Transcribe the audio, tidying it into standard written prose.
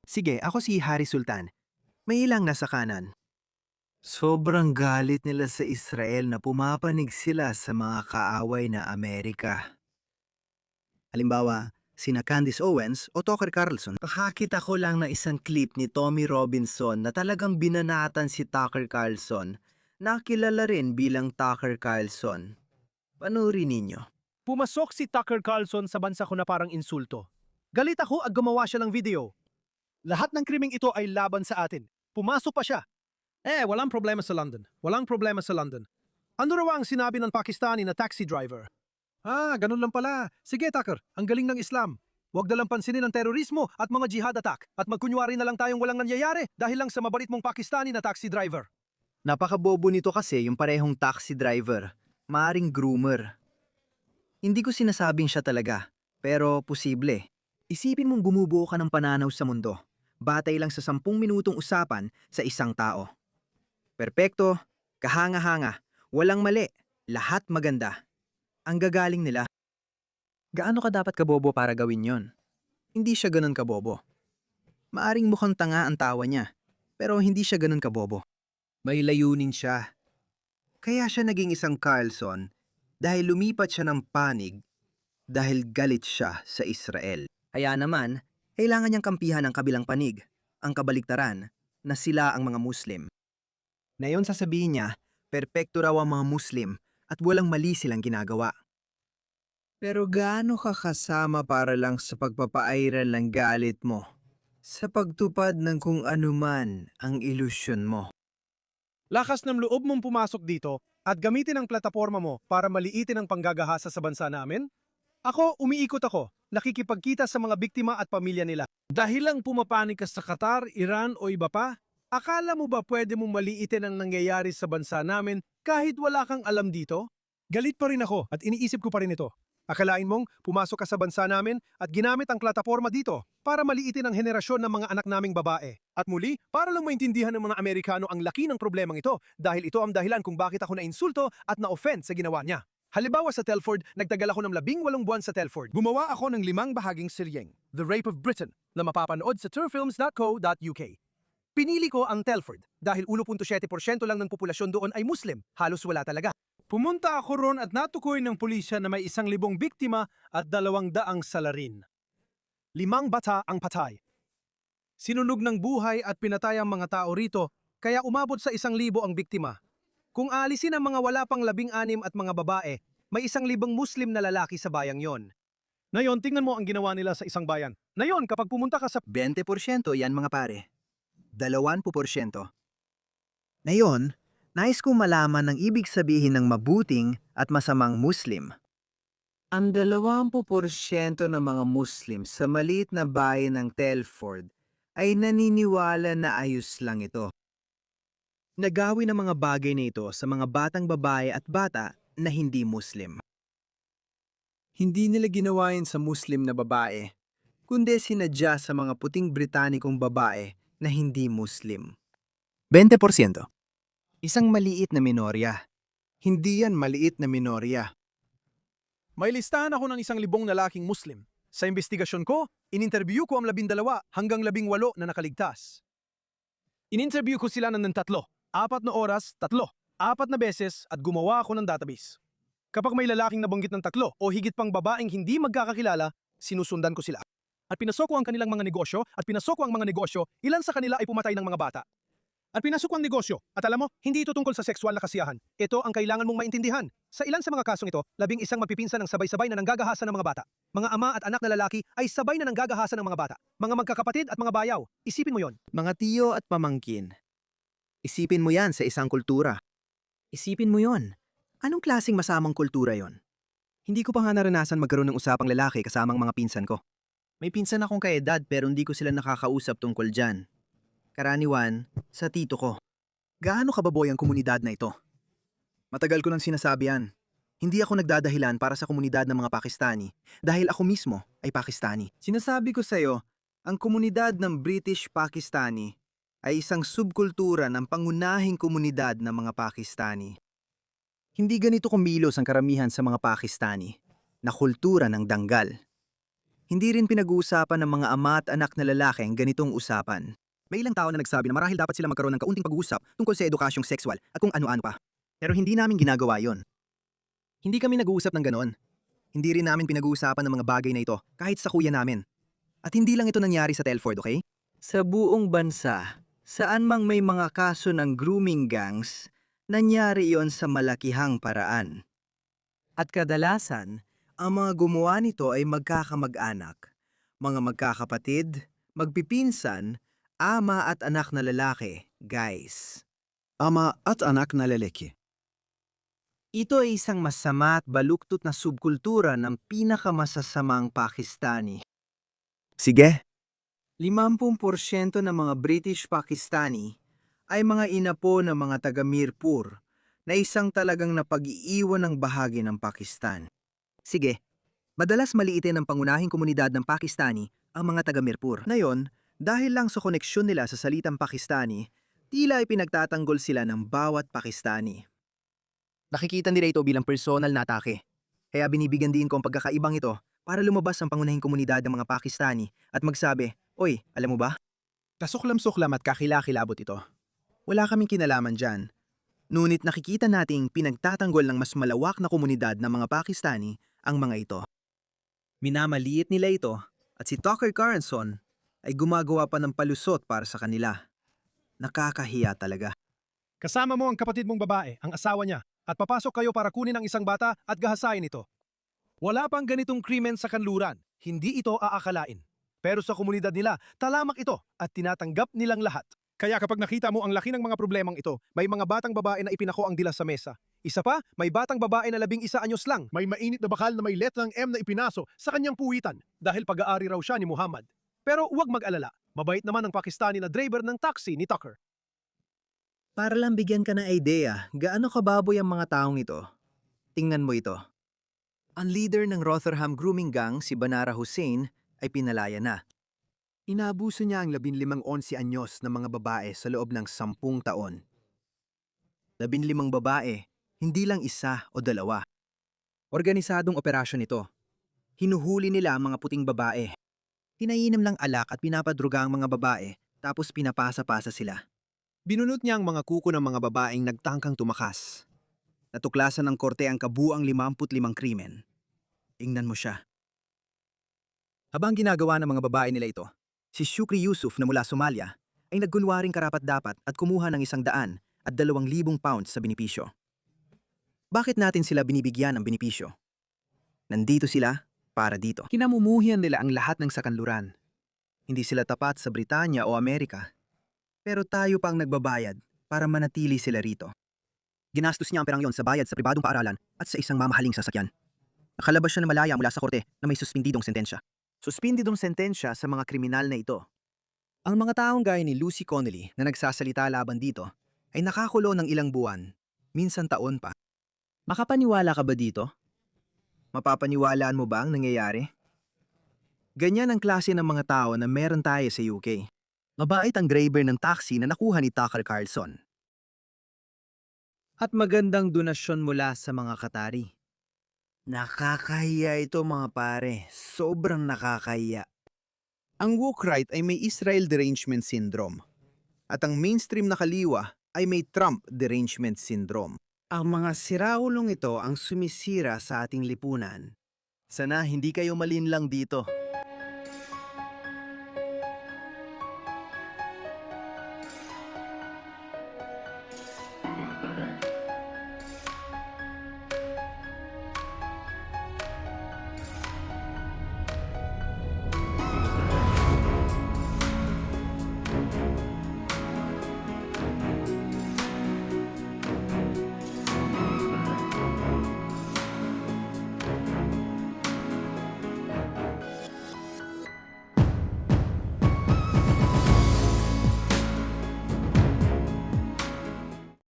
Sige, ako si Hari Sultan. May ilang nasa kanan. Sobrang galit nila sa Israel na pumapanig sila sa mga kaaway na Amerika. Halimbawa, sina Candace Owens o Tucker Carlson. Nakakita ko lang ng isang clip ni Tommy Robinson na talagang binanatan si Tucker Carlson na kilala rin bilang Tucker Carlson. Panoorin ninyo. Pumasok si Tucker Carlson sa bansa ko na parang insulto. Galit ako at gumawa siya ng video. Lahat ng krimeng ito ay laban sa atin. Pumasok pa siya. Walang problema sa London. Walang problema sa London. Ano raw ang sinabi ng Pakistani na taxi driver? Ganun lang pala. Sige, Tucker, ang galing ng Islam. Huwag na lang pansinin ang terorismo at mga jihad attack at magkunwari na lang tayong walang nangyayari dahil lang sa mabalit mong Pakistani na taxi driver. Napakabobo nito kasi yung parehong taxi driver. Maaring groomer. Hindi ko sinasabing siya talaga, pero posible. Isipin mong bumubuo ka ng pananaw sa mundo. Batay lang sa 10 minutong usapan sa isang tao. Perpekto, kahanga-hanga, walang mali, lahat maganda. Ang gagaling nila. Gaano ka dapat kabobo para gawin yon? Hindi siya ganun kabobo. Maaring mukhang tanga ang tawa niya, pero hindi siya ganun kabobo. May layunin siya. Kaya siya naging isang Carlson dahil lumipat siya ng panig dahil galit siya sa Israel. Kaya naman, kailangan niyang kampihan ang kabilang panig, ang kabaliktaran, na sila ang mga Muslim. Ngayon sasabihin niya, perpekto raw ang mga Muslim at walang mali silang ginagawa. Pero gaano ka kasama para lang sa pagpapairal ng galit mo? Sa pagtupad ng kung anuman ang ilusyon mo. Lakas ng loob mong pumasok dito at gamitin ang plataforma mo para maliitin ang panggagahasa sa bansa namin? Ako, umiikot ako, nakikipagkita sa mga biktima at pamilya nila. Dahil lang pumapanig ka sa Qatar, Iran o iba pa? Akala mo ba pwede mong maliitin ang nangyayari sa bansa namin kahit wala kang alam dito? Galit pa rin ako at iniisip ko pa rin ito. Akalain mong pumasok ka sa bansa namin at ginamit ang plataforma dito para maliitin ang henerasyon ng mga anak naming babae. At muli, para lang maintindihan ng mga Amerikano ang laki ng problemang ito dahil ito ang dahilan kung bakit ako nainsulto at na-offend sa ginawa niya. Halimbawa sa Telford, nagtagal ako ng 18 buwan sa Telford. Gumawa ako ng 5 bahaging seryeng, The Rape of Britain, na mapapanood sa turfilms.co.uk. Pinili ko ang Telford dahil 1.7% lang ng populasyon doon ay Muslim, halos wala talaga. Pumunta ako ron at natukoy ng pulisya na may 1,000 biktima at 200 salarin. 5 bata ang patay. Sinunog ng buhay at pinatay ang mga tao rito, kaya umabot sa 1,000 ang biktima. Kung aalisin ang mga wala pang 16 at mga babae, may 1,000 Muslim na lalaki sa bayang yon. Ngayon, tingnan mo ang ginawa nila sa isang bayan. Ngayon, kapag pumunta ka sa 20% yan mga pare. 20%. Ngayon, nais kong malaman ang ibig sabihin ng mabuting at masamang Muslim. Ang 20% ng mga Muslim sa maliit na bayan ng Telford ay naniniwala na ayos lang ito. Nagawin ang mga bagay na ito sa mga batang babae at bata na hindi Muslim. Hindi nila ginawain sa Muslim na babae, kundi sinadya sa mga puting Britanikong babae na hindi Muslim. 20%. Isang maliit na minorya. Hindi yan maliit na minorya. May listahan ako ng 1,000 lalaking Muslim. Sa investigasyon ko, ininterview ko ang 12 hanggang 18 na nakaligtas. Ininterview ko sila ng 3, 4 na oras, 3, 4 na beses at gumawa ako ng database. Kapag may lalaking nabanggit ng 3 o higit pang babaeng hindi magkakakilala, sinusundan ko sila. At pinasok ko ang kanilang mga negosyo ilan sa kanila ay pumatay ng mga bata. At pinasok ko ang negosyo. At alam mo, hindi ito tungkol sa sexual na kasiyahan. Ito ang kailangan mong maintindihan. Sa ilan sa mga kasong ito, 11 magpipinsan ng sabay-sabay na nanggagahasan ng mga bata. Mga ama at anak na lalaki ay sabay na nanggagahasan ng mga bata. Mga magkakapatid at mga bayaw. Isipin mo yon. Mga tiyo at pamangkin. Isipin mo yan sa isang kultura. Isipin mo yon. Anong klaseng masamang kultura yon? Hindi ko pa nga naranasan magkaroon ng usapang lalaki kasamang mga pinsan ko. May pinsan akong kaedad pero hindi ko sila nakakausap tungkol dyan. Karaniwan, sa tito ko. Gaano kababoy ang komunidad na ito? Matagal ko nang sinasabi yan. Hindi ako nagdadahilan para sa komunidad ng mga Pakistani dahil ako mismo ay Pakistani. Sinasabi ko sa'yo, ang komunidad ng British Pakistani ay isang subkultura ng pangunahing komunidad ng mga Pakistani. Hindi ganito kumilos ang karamihan sa mga Pakistani na kultura ng danggal. Hindi rin pinag-uusapan ng mga ama at anak na lalaki ang ganitong usapan. May ilang tao na nagsabi na marahil dapat sila magkaroon ng kaunting pag-uusap tungkol sa edukasyong sexual at kung ano-ano pa. Pero hindi namin ginagawa yon. Hindi kami nag-uusap ng ganon. Hindi rin namin pinag-uusapan ng mga bagay na ito kahit sa kuya namin. At hindi lang ito nangyari sa Telford, okay? Sa buong bansa, saan mang may mga kaso ng grooming gangs, nangyari yon sa malakihang paraan. At kadalasan, ang mga gumawa nito ay magkakamag-anak, mga magkakapatid, magpipinsan, ama at anak na lalaki, guys. Ama at anak na lalaki. Ito ay isang masama at baluktot na subkultura ng pinakamasasamang Pakistani. Sige. 50% ng mga British Pakistani ay mga inapo ng mga taga Mirpur na isang talagang napag-iiwan ng bahagi ng Pakistan. Sige, madalas maliitin ng pangunahing komunidad ng Pakistani ang mga taga Mirpur. Ngayon, dahil lang sa koneksyon nila sa salitang Pakistani, tila ay pinagtatanggol sila ng bawat Pakistani. Nakikita nila ito bilang personal na atake. Kaya binibigyan din ko ang pagkakaibang ito para lumabas ang pangunahing komunidad ng mga Pakistani at magsabi, "Oy, alam mo ba? Kasuklam-suklam at kakilakilabot ito. Wala kaming kinalaman dyan." Ngunit nakikita nating pinagtatanggol ng mas malawak na komunidad ng mga Pakistani ang mga ito. Minamaliit nila ito at si Tucker Carlson ay gumagawa pa ng palusot para sa kanila. Nakakahiya talaga. Kasama mo ang kapatid mong babae, ang asawa niya, at papasok kayo para kunin ang isang bata at gahasain ito. Wala pang ganitong krimen sa kanluran, hindi ito aakalain. Pero sa komunidad nila, talamak ito at tinatanggap nilang lahat. Kaya kapag nakita mo ang laki ng mga problemang ito, may mga batang babae na ipinako ang dilas sa mesa. Isa pa, may batang babae na 11 anyos lang. May mainit na bakal na may letrang M na ipinaso sa kanyang puwitan dahil pag-aari raw siya ni Muhammad. Pero huwag mag-alala, mabait naman ang Pakistani na driver ng taxi ni Tucker. Para lang bigyan ka ng idea, gaano kababoy ang mga taong ito. Tingnan mo ito. Ang leader ng Rotherham grooming gang, si Banara Hussein, ay pinalaya na. Inaabuso niya ang 11 anyos na mga babae sa loob ng 10 taon. 15 babae, hindi lang isa o dalawa. Organisadong operasyon ito. Hinuhuli nila ang mga puting babae. Pinainom ng alak at pinapadruga ang mga babae, tapos pinapasa-pasa sila. Binunot niya ang mga kuko ng mga babaeng nagtangkang tumakas. Natuklasan ng korte ang kabuang 55 krimen. Tingnan mo siya. Habang ginagawa ng mga babae nila ito, si Shukri Yusuf na mula Somalia ay nagkunwaring karapat-dapat at kumuha ng 100 at 2,000 pounds sa benepisyo. Bakit natin sila binibigyan ng benepisyo? Nandito sila para dito. Kinamumuhian nila ang lahat ng sakanluran. Hindi sila tapat sa Britanya o Amerika. Pero tayo pang nagbabayad para manatili sila rito. Ginastos niya ang perang yon sa bayad sa pribadong paaralan at sa isang mamahaling sasakyan. Nakalabas siya na malaya mula sa korte na may suspindidong sentensya. Suspindidong sentensya sa mga kriminal na ito. Ang mga taong gaya ni Lucy Connolly na nagsasalita laban dito ay nakakulong ng ilang buwan, minsan taon pa. Makapaniwala ka ba dito? Mapapaniwalaan mo ba ang nangyayari? Ganyan ang klase ng mga tao na meron tayo sa UK. Mabait ang driver ng taxi na nakuha ni Tucker Carlson. At magandang donasyon mula sa mga Qatari. Nakakahiya ito mga pare. Sobrang nakakahiya. Ang woke right ay may Israel derangement syndrome. At ang mainstream na kaliwa ay may Trump derangement syndrome. Ang mga siraulong ito ang sumisira sa ating lipunan. Sana hindi kayo malinlang dito.